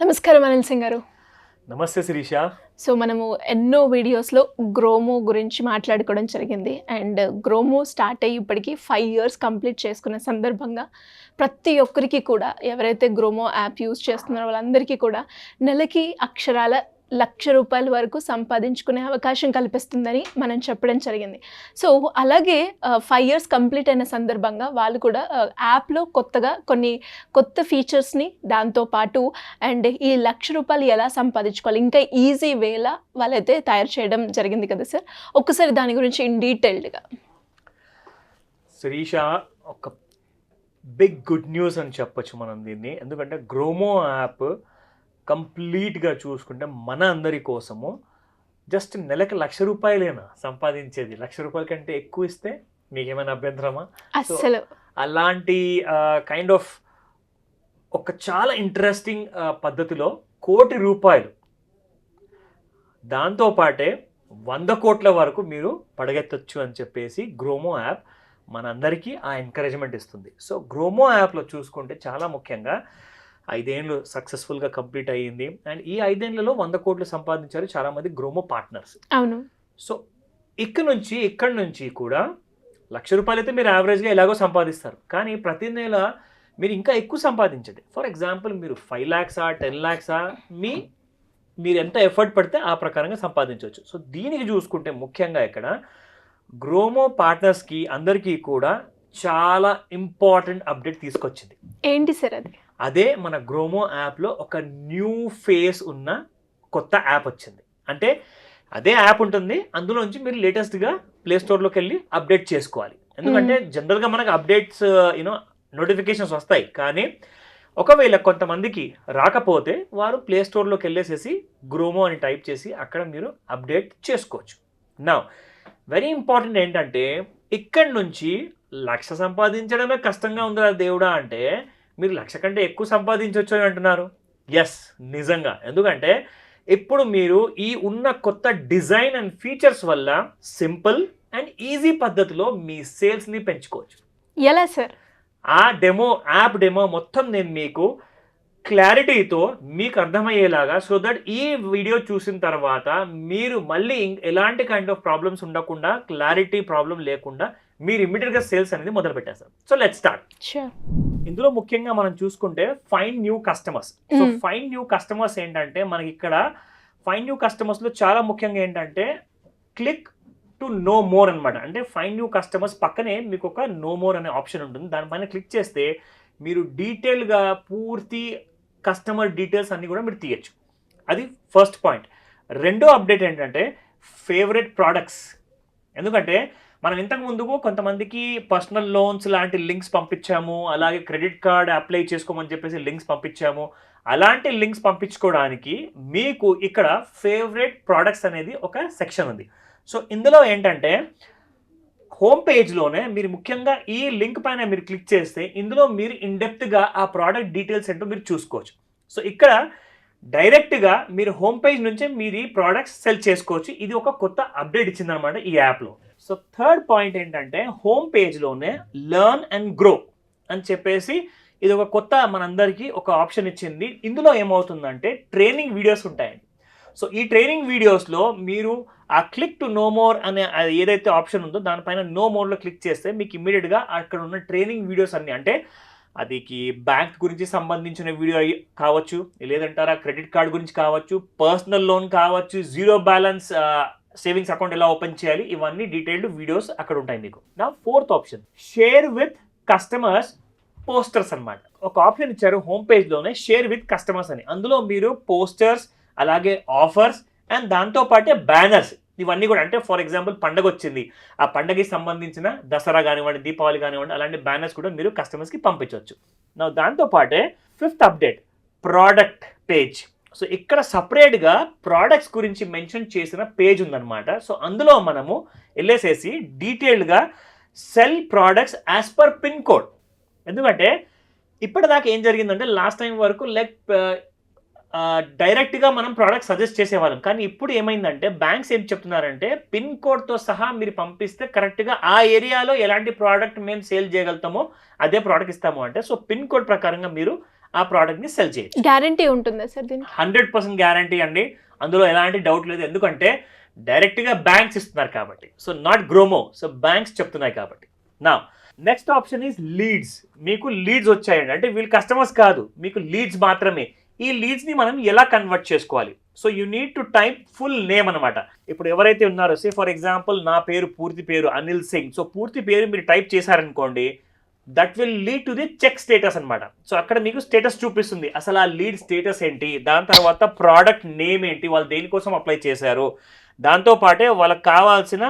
నమస్కారం అనిల్ సింగ్ గారు. నమస్తే శిరీష. సో మనము ఎన్నో వీడియోస్‌లో గ్రోమో గురించి మాట్లాడుకోవడం జరిగింది. అండ్ గ్రోమో స్టార్ట్ అయ్యి ఇప్పటికి 5 ఇయర్స్ కంప్లీట్ చేసుకున్న సందర్భంగా ప్రతి ఒక్కరికి కూడా ఎవరైతే గ్రోమో యాప్ యూజ్ చేస్తున్నారో వాళ్ళందరికీ కూడా నెలకి అక్షరాల ₹1,00,000 వరకు సంపాదించుకునే అవకాశం కల్పిస్తుందని మనం చెప్పడం జరిగింది. సో అలాగే 5 ఇయర్స్ కంప్లీట్ అయిన సందర్భంగా వాళ్ళు కూడా యాప్‌లో కొత్తగా కొన్ని కొత్త ఫీచర్స్‌ని దాంతో పాటు అండ్ ఈ ₹1,00,000 ఎలా సంపాదించుకోవాలి ఇంకా ఈజీ వేలా వాళ్ళైతే తయారు చేయడం జరిగింది కదా సార్. ఒక్కసారి దాని గురించి ఇన్ డీటెయిల్డ్‌గా. శిరీష, ఒక బిగ్ గుడ్ న్యూస్ అని చెప్పొచ్చు మనం దీన్ని. ఎందుకంటే గ్రోమో యాప్ కంప్లీట్గా చూసుకుంటే మన అందరి కోసము జస్ట్ నెలకు ₹1,00,000 సంపాదించేది. ₹1,00,000 కంటే ఎక్కువ ఇస్తే మీకేమైనా అభ్యంతరమా? అస్సలు అలాంటి కైండ్ ఆఫ్ ఒక చాలా ఇంట్రెస్టింగ్ పద్ధతిలో ₹1,00,00,000 దాంతోపాటే 100 కోట్ల వరకు మీరు పడగెత్తొచ్చు అని చెప్పేసి గ్రోమో యాప్ మనందరికీ ఆ ఎంకరేజ్మెంట్ ఇస్తుంది. సో గ్రోమో యాప్లో చూసుకుంటే చాలా ముఖ్యంగా 5 ఏళ్ళు సక్సెస్ఫుల్గా కంప్లీట్ అయ్యింది. అండ్ ఈ 5 ఏళ్లలో 100 కోట్లు సంపాదించారు చాలామంది గ్రోమో పార్ట్నర్స్. అవును. సో ఇక్కడి నుంచి కూడా ₹1,00,000 అయితే మీరు యావరేజ్గా ఎలాగో సంపాదిస్తారు. కానీ ప్రతి నెల మీరు ఇంకా ఎక్కువ సంపాదించండి. ఫర్ ఎగ్జాంపుల్ మీరు 5 lakhs 10 lakhs మీరు ఎంత ఎఫర్ట్ పడితే ఆ ప్రకారంగా సంపాదించవచ్చు. సో దీనికి చూసుకుంటే ముఖ్యంగా ఇక్కడ గ్రోమో పార్ట్నర్స్కి అందరికీ కూడా చాలా ఇంపార్టెంట్ అప్డేట్ తీసుకొచ్చింది. ఏంటి సార్ అది? అదే మన గ్రోమో యాప్లో ఒక న్యూ ఫేస్ ఉన్న కొత్త యాప్ వచ్చింది. అంటే అదే యాప్ ఉంటుంది, అందులోంచి మీరు లేటెస్ట్గా ప్లే స్టోర్లోకి వెళ్ళి అప్డేట్ చేసుకోవాలి. ఎందుకంటే జనరల్గా మనకు అప్డేట్స్ నోటిఫికేషన్స్ వస్తాయి, కానీ ఒకవేళ కొంతమందికి రాకపోతే వారు ప్లే స్టోర్లోకి వెళ్ళేసేసి గ్రోమో అని టైప్ చేసి అక్కడ మీరు అప్డేట్ చేసుకోవచ్చు. నా వెరీ ఇంపార్టెంట్ ఏంటంటే ఇక్కడి నుంచి 1,00,000 సంపాదించడమే కష్టంగా ఉందా దేవుడా అంటే మీరు 1,00,000 కంటే ఎక్కువ సంపాదించవచ్చు అని అంటున్నారు. ఎస్, నిజంగా. ఎందుకంటే ఇప్పుడు మీరు ఈ ఉన్న కొత్త డిజైన్ అండ్ ఫీచర్స్ వల్ల సింపుల్ అండ్ ఈజీ పద్ధతిలో మీ సేల్స్ని పెంచుకోవచ్చు. ఎలా సార్? ఆ యాప్ డెమో మొత్తం నేను మీకు క్లారిటీతో మీకు అర్థమయ్యేలాగా, సో దట్ ఈ వీడియో చూసిన తర్వాత మీరు మళ్ళీ ఎలాంటి కైండ్ ఆఫ్ ప్రాబ్లమ్స్ ఉండకుండా, క్లారిటీ ప్రాబ్లం లేకుండా మీరు ఇమ్మీడియట్గా సేల్స్ అనేది మొదలు పెట్టేస్తారు. So let's start. ఇందులో ముఖ్యంగా మనం చూసుకుంటే find new customers. So find new customers ఏంటంటే మనకి ఇక్కడ ఫైండ్ న్యూ కస్టమర్స్లో చాలా ముఖ్యంగా ఏంటంటే క్లిక్ టు నో మోర్ అనమాట. అంటే ఫైండ్ న్యూ కస్టమర్స్ పక్కనే మీకు ఒక నో మోర్ అనే ఆప్షన్ ఉంటుంది. దానిపైన క్లిక్ చేస్తే మీరు డీటెయిల్గా పూర్తి కస్టమర్ డీటెయిల్స్ అన్నీ కూడా మీరు తీయచ్చు. అది ఫస్ట్ పాయింట్. రెండో అప్డేట్ ఏంటంటే ఫేవరెట్ ప్రోడక్ట్స్. ఎందుకంటే మనం ఇంతకు ముందుకు కొంతమందికి పర్సనల్ లోన్స్ లాంటి లింక్స్ పంపించాము, అలాగే క్రెడిట్ కార్డ్ అప్లై చేసుకోమని చెప్పేసి లింక్స్ పంపించాము. అలాంటి లింక్స్ పంపించుకోవడానికి మీకు ఇక్కడ ఫేవరెట్ ప్రోడక్ట్స్ అనేది ఒక సెక్షన్ ఉంది. సో ఇందులో ఏంటంటే హోమ్ పేజ్లోనే మీరు ముఖ్యంగా ఈ లింక్ పైన మీరు క్లిక్ చేస్తే ఇందులో మీరు ఇన్డెప్త్గా ఆ ప్రోడక్ట్ డీటెయిల్స్ ఏంటో మీరు చూసుకోవచ్చు. సో ఇక్కడ డైరెక్ట్గా మీరు హోమ్ పేజ్ నుంచే మీరు ఈ ప్రోడక్ట్స్ సెల్ చేసుకోవచ్చు. ఇది ఒక కొత్త అప్డేట్ ఇచ్చిందనమాట ఈ యాప్లో. సో థర్డ్ పాయింట్ ఏంటంటే హోమ్ పేజ్లోనే లెర్న్ అండ్ గ్రో అని చెప్పేసి ఇది ఒక కొత్త మనందరికీ ఒక ఆప్షన్ ఇచ్చింది. ఇందులో ఏమవుతుందంటే ట్రైనింగ్ వీడియోస్ ఉంటాయండి. సో ఈ ట్రైనింగ్ వీడియోస్లో మీరు ఆ క్లిక్ టు నో మోర్ అనే ఏదైతే ఆప్షన్ ఉందో దానిపైన నో మోర్లో క్లిక్ చేస్తే మీకు ఇమ్మీడియట్గా అక్కడ ఉన్న ట్రైనింగ్ వీడియోస్ అన్నీ, అంటే అదికి బ్యాంక్ గురించి సంబంధించిన వీడియో కావచ్చు, లేదంటారా క్రెడిట్ కార్డ్ గురించి కావచ్చు, పర్సనల్ లోన్ కావచ్చు, జీరో బ్యాలెన్స్ సేవింగ్స్ అకౌంట్ ఎలా ఓపెన్ చేయాలి, ఇవన్నీ డీటెయిల్డ్ వీడియోస్ అక్కడ ఉంటాయి మీకు. నా fourth option share with customers posters అనమాట. ఒక ఆప్షన్ ఇచ్చారు హోమ్ పేజ్లోనే షేర్ విత్ కస్టమర్స్ అని. అందులో మీరు పోస్టర్స్, అలాగే ఆఫర్స్ అండ్ దాంతోపాటే బ్యానర్స్ ఇవన్నీ కూడా, అంటే ఫర్ ఎగ్జాంపుల్ పండగ వచ్చింది, ఆ పండగకి సంబంధించిన దసరా కానివ్వండి, దీపావళి కానివ్వండి, అలాంటి బ్యానర్స్ కూడా మీరు కస్టమర్స్కి పంపించవచ్చు. నా దాంతోపాటే fifth update product page. So ఇక్కడ సపరేట్గా ప్రోడక్ట్స్ గురించి మెన్షన్ చేసిన పేజ్ ఉందన్నమాట. సో అందులో మనము వెళ్ళేసేసి డీటెయిల్డ్గా cell products as per pin code. ఎందుకంటే ఇప్పటిదాకా ఏం జరిగిందంటే లాస్ట్ టైం వరకు డైరెక్ట్గా మనం ప్రోడక్ట్ సజెస్ట్ చేసేవాళ్ళం. కానీ ఇప్పుడు ఏమైందంటే బ్యాంక్స్ ఏం చెప్తున్నారంటే పిన్ కోడ్తో సహా మీరు పంపిస్తే కరెక్ట్గా ఆ ఏరియాలో ఎలాంటి ప్రోడక్ట్ మేము సేల్ చేయగలుగుతామో అదే ప్రోడక్ట్ ఇస్తాము అంటే. సో పిన్ కోడ్ ప్రకారంగా మీరు ఆ ప్రోడక్ట్ని సెల్ చేయొచ్చు. గ్యారంటీ ఉంటుందా సార్ దీనికి? 100% గ్యారంటీ అండి, అందులో ఎలాంటి డౌట్ లేదు. ఎందుకంటే డైరెక్ట్గా బ్యాంక్స్ ఇస్తున్నారు కాబట్టి. So not Gromor, so banks చెప్తున్నాయి కాబట్టి. నా నెక్స్ట్ ఆప్షన్ ఈజ్ లీడ్స్. మీకు లీడ్స్ వచ్చాయండి, అంటే వీళ్ళు కస్టమర్స్ కాదు, మీకు లీడ్స్ మాత్రమే. ఈ లీడ్స్ని మనం ఎలా కన్వర్ట్ చేసుకోవాలి? So you need to type full name అనమాట. ఇప్పుడు ఎవరైతే ఉన్నారో, సే ఫర్ ఎగ్జాంపుల్ నా పేరు పూర్తి పేరు అనిల్ సింగ్. సో పూర్తి పేరు మీరు టైప్ చేశారనుకోండి, that will lead to the check status అనమాట. సో అక్కడ మీకు స్టేటస్ చూపిస్తుంది, అసలు ఆ లీడ్ స్టేటస్ ఏంటి, దాని తర్వాత ప్రోడక్ట్ నేమ్ ఏంటి, వాళ్ళు దేనికోసం అప్లై చేశారు, దాంతోపాటే వాళ్ళకి కావాల్సిన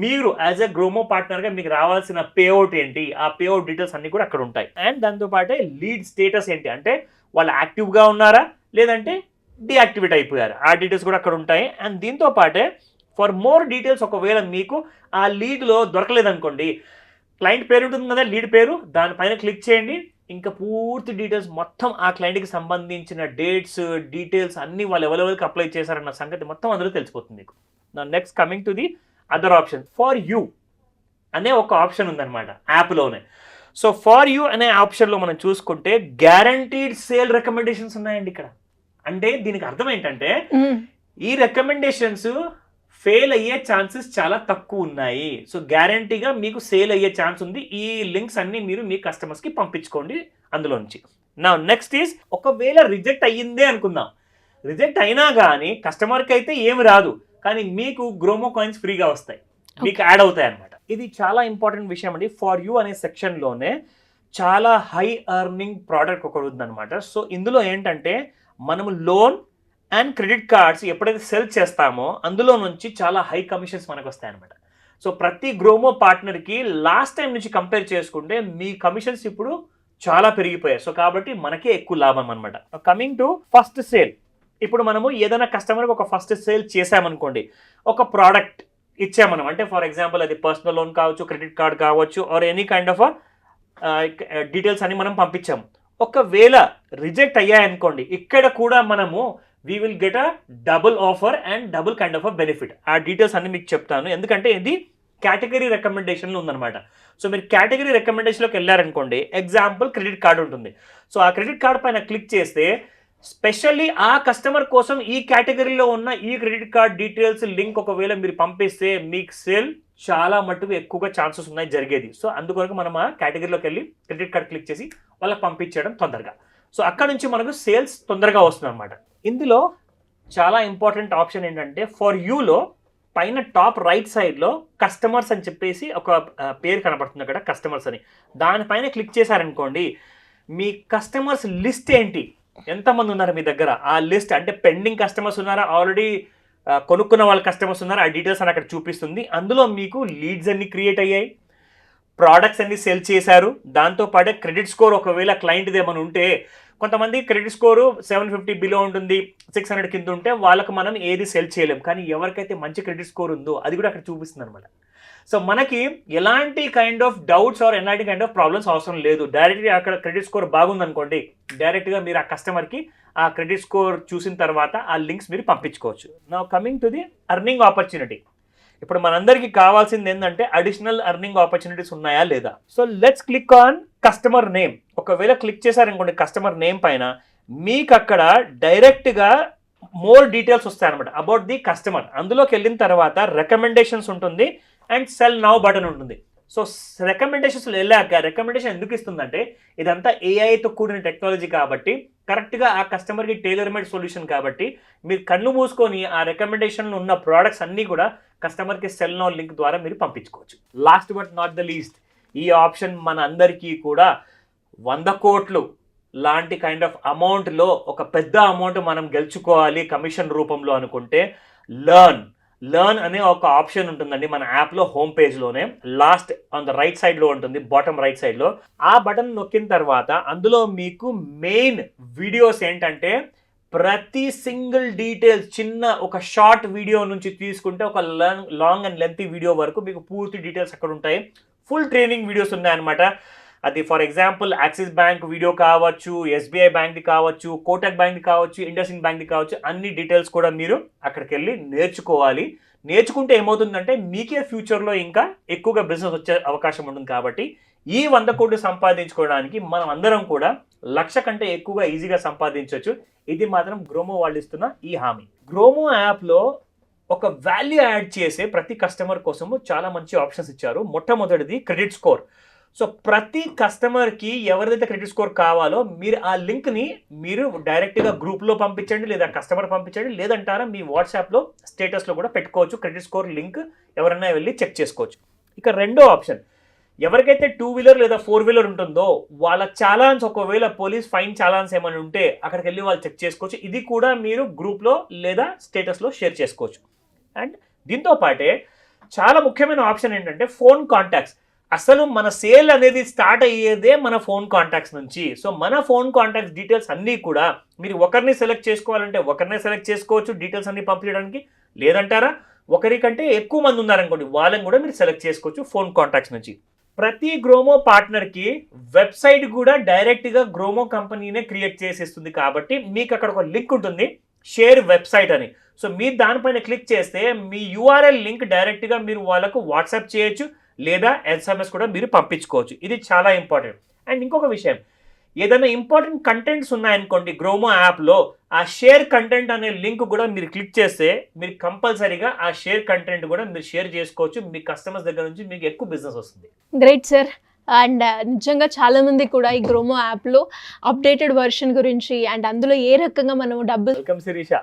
మీరు యాజ్ ఎ గ్రోమో పార్ట్నర్గా మీకు రావాల్సిన పేఅవుట్ ఏంటి, ఆ పేఅవుట్ డీటెయిల్స్ అన్ని కూడా అక్కడ ఉంటాయి. అండ్ దాంతోపాటే లీడ్ స్టేటస్ ఏంటి, అంటే వాళ్ళు యాక్టివ్గా ఉన్నారా లేదంటే డీయాక్టివేట్ అయిపోయారు, ఆ డీటెయిల్స్ కూడా అక్కడ ఉంటాయి. అండ్ దీంతో పాటే ఫర్ మోర్ డీటెయిల్స్, ఒకవేళ మీకు ఆ లీడ్లో దొరకలేదనుకోండి, క్లయింట్ పేరు ఉంటుంది కదా, లీడ్ పేరు, దానిపైన క్లిక్ చేయండి. ఇంకా పూర్తి డీటెయిల్స్ మొత్తం ఆ క్లయింట్కి సంబంధించిన డేట్స్ డీటెయిల్స్ అన్ని వాళ్ళు ఎవరెవరికి అప్లై చేశారన్న సంగతి మొత్తం అందులో తెలిసిపోతుంది మీకు. నా next coming to the other option, for you అనే ఒక ఆప్షన్ ఉందన్నమాట యాప్లోనే. సో ఫర్ యూ అనే ఆప్షన్లో మనం చూసుకుంటే గ్యారంటీడ్ సేల్ రికమెండేషన్స్ ఉన్నాయండి ఇక్కడ. అంటే దీనికి అర్థం ఏంటంటే ఈ రికమెండేషన్స్ ఫెయిల్ అయ్యే ఛాన్సెస్ చాలా తక్కువ ఉన్నాయి. సో గ్యారంటీగా మీకు సేల్ అయ్యే ఛాన్స్ ఉంది. ఈ లింక్స్ అన్ని మీరు మీ కస్టమర్స్కి పంపించుకోండి అందులో నుంచి. నా నెక్స్ట్ ఈజ్, ఒకవేళ రిజెక్ట్ అయ్యిందే అనుకుందాం, రిజెక్ట్ అయినా కానీ కస్టమర్కి అయితే ఏమి రాదు, కానీ మీకు గ్రోమో కాయిన్స్ ఫ్రీగా వస్తాయి, మీకు యాడ్ అవుతాయి అనమాట. ఇది చాలా ఇంపార్టెంట్ విషయం అండి. ఫర్ యూ అనే సెక్షన్లోనే చాలా హై ఎర్నింగ్ ప్రోడక్ట్ ఒకటి ఉందన్నమాట. సో ఇందులో ఏంటంటే మనము లోన్ అండ్ క్రెడిట్ కార్డ్స్ ఎప్పుడైతే సెల్ చేస్తామో అందులో నుంచి చాలా హై కమిషన్స్ మనకు వస్తాయి అనమాట. సో ప్రతి గ్రోమో పార్ట్నర్కి లాస్ట్ టైం నుంచి కంపేర్ చేసుకుంటే మీ కమిషన్స్ ఇప్పుడు చాలా పెరిగిపోయాయి. సో కాబట్టి మనకే ఎక్కువ లాభం అనమాట. కమింగ్ టు ఫస్ట్ సేల్, ఇప్పుడు మనము ఏదైనా కస్టమర్కి ఒక ఫస్ట్ సేల్ చేసామనుకోండి, ఒక ప్రోడక్ట్ ఇచ్చామనం, అంటే ఫర్ ఎగ్జాంపుల్ అది పర్సనల్ లోన్ కావచ్చు, క్రెడిట్ కార్డ్ కావచ్చు, or any kind of details అని మనం పంపించాము. ఒకవేళ రిజెక్ట్ అయ్యాయనుకోండి, ఇక్కడ కూడా మనము we will get a double offer and double kind of a benefit. ఆ డీటెయిల్స్ అన్ని మీకు చెప్తాను, ఎందుకంటే ఇది కేటగిరీ రికమెండేషన్లో ఉందన్నమాట. సో మీరు కేటగిరీ రికమెండేషన్లోకి వెళ్ళారనుకోండి, ఎగ్జాంపుల్ క్రెడిట్ కార్డు ఉంటుంది. సో ఆ క్రెడిట్ కార్డ్ పైన క్లిక్ చేస్తే స్పెషల్లీ ఆ కస్టమర్ కోసం ఈ కేటగిరీలో ఉన్న ఈ క్రెడిట్ కార్డ్ డీటెయిల్స్ లింక్ ఒకవేళ మీరు పంపిస్తే మీకు సేల్ చాలా మట్టుకు ఎక్కువగా ఛాన్సెస్ ఉన్నాయి జరిగేది. సో అందుకొరకు మనం ఆ కేటగిరీలోకి వెళ్ళి క్రెడిట్ కార్డ్ క్లిక్ చేసి వాళ్ళకి పంపించడం తొందరగా. సో అక్కడ నుంచి మనకు సేల్స్ తొందరగా వస్తుంది అనమాట. ఇందులో చాలా ఇంపార్టెంట్ ఆప్షన్ ఏంటంటే, ఫర్ యూలో పైన టాప్ రైట్ సైడ్లో కస్టమర్స్ అని చెప్పేసి ఒక పేరు కనబడుతుంది అక్కడ, కస్టమర్స్ అని. దానిపైన క్లిక్ చేశారనుకోండి, మీ కస్టమర్స్ లిస్ట్ ఏంటి, ఎంతమంది ఉన్నారు మీ దగ్గర, ఆ లిస్ట్ అంటే పెండింగ్ కస్టమర్స్ ఉన్నారా, ఆల్రెడీ కొనుక్కున్న వాళ్ళ కస్టమర్స్ ఉన్నారా, ఆ డీటెయిల్స్ అని అక్కడ చూపిస్తుంది. అందులో మీకు లీడ్స్ అన్ని క్రియేట్ అయ్యాయి, ప్రోడక్ట్స్ అన్ని సెల్ చేశారు, దాంతోపాటే క్రెడిట్ స్కోర్ ఒకవేళ క్లయింట్ది ఏమైనా ఉంటే, కొంతమంది క్రెడిట్ స్కోరు 750 బిలో ఉంటుంది, 600 కింద ఉంటే వాళ్ళకి మనం ఏది సెల్ చేయలేం. కానీ ఎవరికైతే మంచి క్రెడిట్ స్కోర్ ఉందో అది కూడా అక్కడ చూపిస్తుంది అనమాట. సో మనకి ఎలాంటి కైండ్ ఆఫ్ డౌట్స్ ఆర్ ఎలాంటి కైండ్ ఆఫ్ ప్రాబ్లమ్స్ అవసరం లేదు. డైరెక్ట్గా అక్కడ క్రెడిట్ స్కోర్ బాగుందనుకోండి, డైరెక్ట్గా మీరు ఆ కస్టమర్కి ఆ క్రెడిట్ స్కోర్ చూసిన తర్వాత ఆ లింక్స్ మీరు పంపించుకోవచ్చు. Now coming to the earning opportunity. ఇప్పుడు మనందరికీ కావాల్సింది ఏంటంటే అడిషనల్ అర్నింగ్ ఆపర్చునిటీస్ ఉన్నాయా లేదా. So let's click on customer name. ఒకవేళ క్లిక్ చేశారనుకోండి కస్టమర్ నేమ్ పైన, మీకు అక్కడ డైరెక్ట్గా మోర్ డీటెయిల్స్ వస్తాయి అనమాట అబౌట్ ది కస్టమర్. అందులోకి వెళ్ళిన తర్వాత రికమెండేషన్స్ ఉంటుంది అండ్ సెల్ నౌ బటన్ ఉంటుంది. సో రికమెండేషన్స్ వెళ్ళాక, రికమెండేషన్ ఎందుకు ఇస్తుందంటే ఇదంతా ఏఐతో కూడిన టెక్నాలజీ కాబట్టి, కరెక్ట్గా ఆ కస్టమర్కి టైలర్ మేడ్ సొల్యూషన్ కాబట్టి, మీరు కళ్ళు మూసుకొని ఆ రికమెండేషన్లో ఉన్న ప్రోడక్ట్స్ అన్నీ కూడా కస్టమర్కి సెల్ నౌ లింక్ ద్వారా మీరు పంపించుకోవచ్చు. Last but not the least, ఈ ఆప్షన్ మన అందరికీ కూడా 100 కోట్లు లాంటి కైండ్ ఆఫ్ అమౌంట్లో ఒక పెద్ద అమౌంట్ మనం గెలుచుకోవాలి కమిషన్ రూపంలో అనుకుంటే, లర్న్ అనే ఒక ఆప్షన్ ఉంటుందండి మన యాప్లో హోమ్ పేజ్లోనే. లాస్ట్ ఆన్ ద రైట్ సైడ్లో ఉంటుంది, బాటమ్ రైట్ సైడ్లో. ఆ బటన్ నొక్కిన తర్వాత అందులో మీకు మెయిన్ వీడియోస్ ఏంటంటే, ప్రతి సింగిల్ డీటెయిల్స్, చిన్న ఒక షార్ట్ వీడియో నుంచి తీసుకుంటే ఒక లాంగ్ అండ్ లెంతీ వీడియో వరకు మీకు పూర్తి డీటెయిల్స్ అక్కడ ఉంటాయి. ఫుల్ ట్రైనింగ్ వీడియోస్ ఉన్నాయన్నమాట. అది for example axis bank video కావచ్చు, ఎస్బీఐ బ్యాంక్ది కావచ్చు, కోటక్ బ్యాంక్ది కావచ్చు, ఇండస్ఇండ్ బ్యాంక్ది కావచ్చు, అన్ని డీటెయిల్స్ కూడా మీరు అక్కడికి వెళ్ళి నేర్చుకోవాలి. నేర్చుకుంటే ఏమవుతుందంటే మీకే ఫ్యూచర్లో ఇంకా ఎక్కువగా బిజినెస్ వచ్చే అవకాశం ఉంటుంది. కాబట్టి ఈ 100 కోట్లు సంపాదించుకోవడానికి మనం అందరం కూడా 1,00,000 కంటే ఎక్కువగా ఈజీగా సంపాదించవచ్చు. ఇది మాత్రం గ్రోమో వాళ్ళు ఇస్తున్న ఈ హామీ. గ్రోమో యాప్లో ఒక వాల్యూ యాడ్ చేసే ప్రతి కస్టమర్ కోసము చాలా మంచి ఆప్షన్స్ ఇచ్చారు. మొట్టమొదటిది క్రెడిట్ స్కోర్. సో ప్రతి కస్టమర్కి ఎవరిదైతే క్రెడిట్ స్కోర్ కావాలో మీరు ఆ లింక్ని మీరు డైరెక్ట్గా గ్రూప్లో పంపించండి, లేదా కస్టమర్ పంపించండి, లేదంటారా మీ వాట్సాప్లో స్టేటస్లో కూడా పెట్టుకోవచ్చు. క్రెడిట్ స్కోర్ లింక్ ఎవరైనా వెళ్ళి చెక్ చేసుకోవచ్చు. ఇక రెండో ఆప్షన్, ఎవరికైతే 2 వీలర్ లేదా 4 వీలర్ ఉంటుందో వాళ్ళ చాలాన్స్, ఒకవేళ పోలీస్ ఫైన్ చాలాన్స్ ఏమైనా ఉంటే అక్కడికి వెళ్ళి వాళ్ళు చెక్ చేసుకోవచ్చు. ఇది కూడా మీరు గ్రూప్లో లేదా స్టేటస్లో షేర్ చేసుకోవచ్చు. అండ్ దీంతో పాటే చాలా ముఖ్యమైన ఆప్షన్ ఏంటంటే ఫోన్ కాంటాక్ట్స్. అసలు మన సేల్ అనేది స్టార్ట్ అయ్యేదే మన ఫోన్ కాంటాక్ట్స్ నుంచి. సో మన ఫోన్ కాంటాక్ట్స్ డీటెయిల్స్ అన్నీ కూడా మీరు ఒకరిని సెలెక్ట్ చేసుకోవాలంటే ఒకరినే సెలెక్ట్ చేసుకోవచ్చు డీటెయిల్స్ అన్ని పంపించడానికి, లేదంటారా ఒకరికంటే ఎక్కువ మంది ఉన్నారనుకోండి వాళ్ళని కూడా మీరు సెలెక్ట్ చేసుకోవచ్చు ఫోన్ కాంటాక్ట్స్ నుంచి. ప్రతి గ్రోమో పార్ట్నర్కి వెబ్సైట్ కూడా డైరెక్ట్గా గ్రోమో కంపెనీనే క్రియేట్ చేసేస్తుంది. కాబట్టి మీకు అక్కడ ఒక లింక్ ఉంటుంది, షేర్ వెబ్సైట్ అని. సో మీరు దానిపైన క్లిక్ చేస్తే మీ URL లింక్ డైరెక్ట్గా మీరు వాళ్ళకు వాట్సాప్ చేయొచ్చు, లేదా SMS కూడా మీరు పంపించుకోవచ్చు. ఇది చాలా ఇంపార్టెంట్. అండ్ ఇంకొక విషయం, ఏదైనా ఇంపార్టెంట్ కంటెంట్స్ ఉన్నాయనుకోండి గ్రోమో యాప్లో, ఆ షేర్ కంటెంట్ అనే లింక్ కూడా మీరు క్లిక్ చేస్తే మీరు కంపల్సరీగా ఆ షేర్ కంటెంట్ కూడా మీరు షేర్ చేసుకోవచ్చు. మీ కస్టమర్స్ దగ్గర నుంచి మీకు ఎక్కువ బిజినెస్ వస్తుంది. Great sir. అండ్ నిజంగా చాలామంది కూడా ఈ గ్రోమో యాప్లో అప్డేటెడ్ వర్షన్ గురించి అండ్ అందులో ఏ రకంగా మనం డబ్బులు వెల్కమ్ శిరీష.